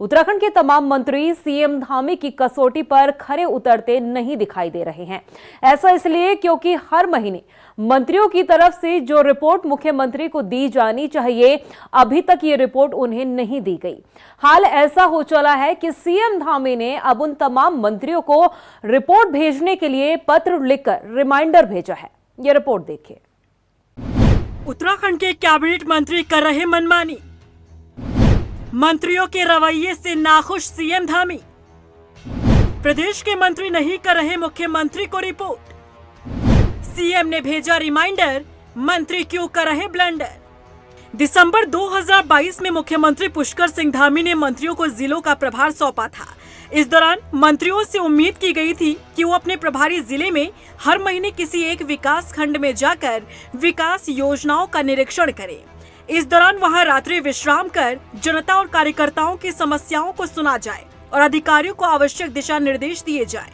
उत्तराखंड के तमाम मंत्री सीएम धामी की कसौटी पर खरे उतरते नहीं दिखाई दे रहे हैं। ऐसा इसलिए क्योंकि हर महीने मंत्रियों की तरफ से जो रिपोर्ट मुख्यमंत्री को दी जानी चाहिए, अभी तक ये रिपोर्ट उन्हें नहीं दी गई। हाल ऐसा हो चला है कि सीएम धामी ने अब उन तमाम मंत्रियों को रिपोर्ट भेजने के लिए पत्र लिखकर रिमाइंडर भेजा है। ये रिपोर्ट देखिए। उत्तराखंड के कैबिनेट मंत्री कर रहे मनमानी, मंत्रियों के रवैये से नाखुश सीएम धामी, प्रदेश के मंत्री नहीं कर रहे मुख्यमंत्री को रिपोर्ट, सीएम ने भेजा रिमाइंडर, मंत्री क्यों कर रहे ब्लंडर। दिसंबर 2022 में मुख्यमंत्री पुष्कर सिंह धामी ने मंत्रियों को जिलों का प्रभार सौंपा था। इस दौरान मंत्रियों से उम्मीद की गई थी कि वो अपने प्रभारी जिले में हर महीने किसी एक विकास खंड में जाकर विकास योजनाओं का निरीक्षण करें। इस दौरान वहां रात्रि विश्राम कर जनता और कार्यकर्ताओं की समस्याओं को सुना जाए और अधिकारियों को आवश्यक दिशा निर्देश दिए जाए।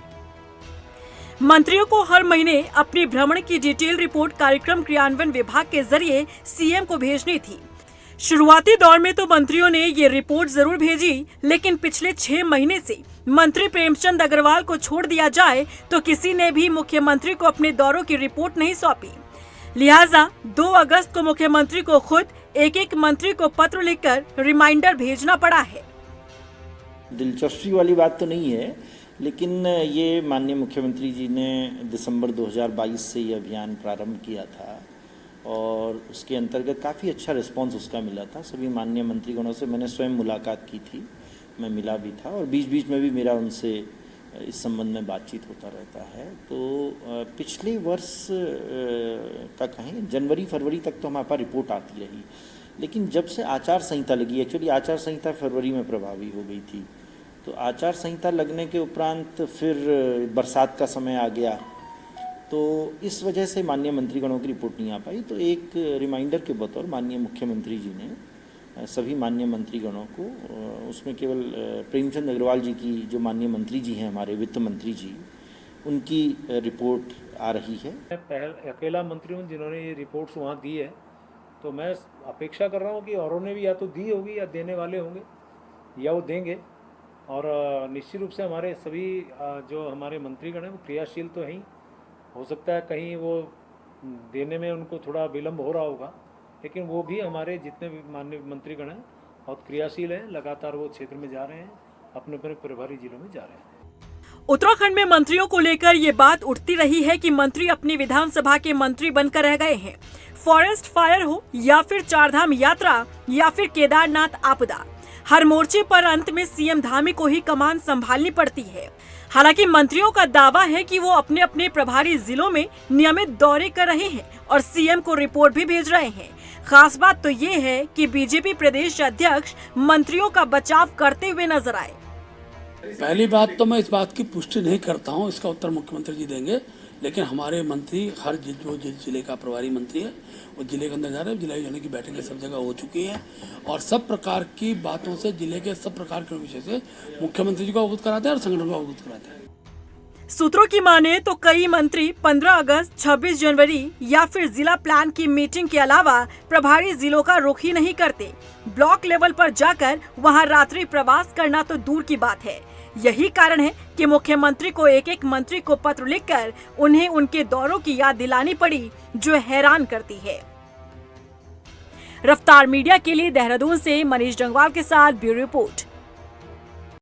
मंत्रियों को हर महीने अपनी भ्रमण की डिटेल रिपोर्ट कार्यक्रम क्रियान्वयन विभाग के जरिए सीएम को भेजनी थी। शुरुआती दौर में तो मंत्रियों ने ये रिपोर्ट जरूर भेजी, लेकिन पिछले 6 महीने से मंत्री प्रेमचंद अग्रवाल को छोड़ दिया जाए तो किसी ने भी मुख्यमंत्री को अपने दौरों की रिपोर्ट नहीं सौंपी। लिहाजा 2 अगस्त को मुख्यमंत्री को खुद एक मंत्री को पत्र लिखकर रिमाइंडर भेजना पड़ा है। दिलचस्पी वाली बात तो नहीं है, लेकिन ये माननीय मुख्यमंत्री जी ने दिसंबर 2022 से ये अभियान प्रारंभ किया था और उसके अंतर्गत काफ़ी अच्छा रिस्पांस उसका मिला था। सभी माननीय मंत्रीगणों से मैंने स्वयं मुलाकात की थी, मैं मिला भी था और बीच बीच में भी मेरा उनसे इस संबंध में बातचीत होता रहता है। तो पिछले वर्ष का कहें जनवरी फरवरी तक तो हमारे पास रिपोर्ट आती रही, लेकिन जब से आचार संहिता लगी, एक्चुअली आचार संहिता फरवरी में प्रभावी हो गई थी, तो आचार संहिता लगने के उपरांत फिर बरसात का समय आ गया, तो इस वजह से माननीय मंत्रीगणों की रिपोर्ट नहीं आ पाई। तो एक रिमाइंडर के बतौर माननीय मुख्यमंत्री जी ने सभी माननीय मंत्रीगणों को, उसमें केवल प्रेमचंद अग्रवाल जी की जो माननीय मंत्री जी हैं, हमारे वित्त मंत्री जी, उनकी रिपोर्ट आ रही है। मैं अकेला मंत्री हूँ जिन्होंने ये रिपोर्ट्स वहाँ दी है, तो मैं अपेक्षा कर रहा हूँ कि औरों ने भी या तो दी होगी या देने वाले होंगे या वो देंगे। और निश्चित रूप से हमारे सभी जो हमारे मंत्रीगण हैं वो क्रियाशील तो हैं। हो सकता है कहीं वो देने में उनको थोड़ा विलम्ब हो रहा होगा, लेकिन वो भी हमारे जितने भी माननीय मंत्रीगण हैं बहुत क्रियाशील हैं, लगातार वो क्षेत्र में जा रहे हैं, अपने अपने प्रभारी जिलों में जा रहे हैं। उत्तराखंड में मंत्रियों को लेकर ये बात उठती रही है कि मंत्री अपनी विधानसभा के मंत्री बनकर रह गए हैं। फॉरेस्ट फायर हो या फिर चारधाम यात्रा या फिर केदारनाथ आपदा, हर मोर्चे पर अंत में सीएम धामी को ही कमान संभालनी पड़ती है। हालांकि मंत्रियों का दावा है कि वो अपने अपने प्रभारी जिलों में नियमित दौरे कर रहे हैं और सीएम को रिपोर्ट भी भेज रहे हैं। खास बात तो ये है कि बीजेपी प्रदेश अध्यक्ष मंत्रियों का बचाव करते हुए नजर आए। पहली बात तो मैं इस बात की पुष्टि नहीं करता हूं, इसका उत्तर मुख्यमंत्री जी देंगे, लेकिन हमारे मंत्री हर जो जिले का प्रभारी मंत्री है वो जिले के अंदर जा रहे हैं। जिला जाने की बैठकें सब जगह हो चुकी हैं और सब प्रकार की बातों से, जिले के सब प्रकार के विषय से मुख्यमंत्री जी को अवगत कराते हैं और संगठन को अवगत कराते हैं। सूत्रों की माने तो कई मंत्री 15 अगस्त, 26 जनवरी या फिर जिला प्लान की मीटिंग के अलावा प्रभारी जिलों का रुख ही नहीं करते। ब्लॉक लेवल पर जाकर वहां रात्रि प्रवास करना तो दूर की बात है। यही कारण है कि मुख्यमंत्री को एक मंत्री को पत्र लिखकर उन्हें उनके दौरों की याद दिलानी पड़ी, जो हैरान करती है। रफ्तार मीडिया के लिए देहरादून से मनीष जंगवाल के साथ ब्यूरो रिपोर्ट।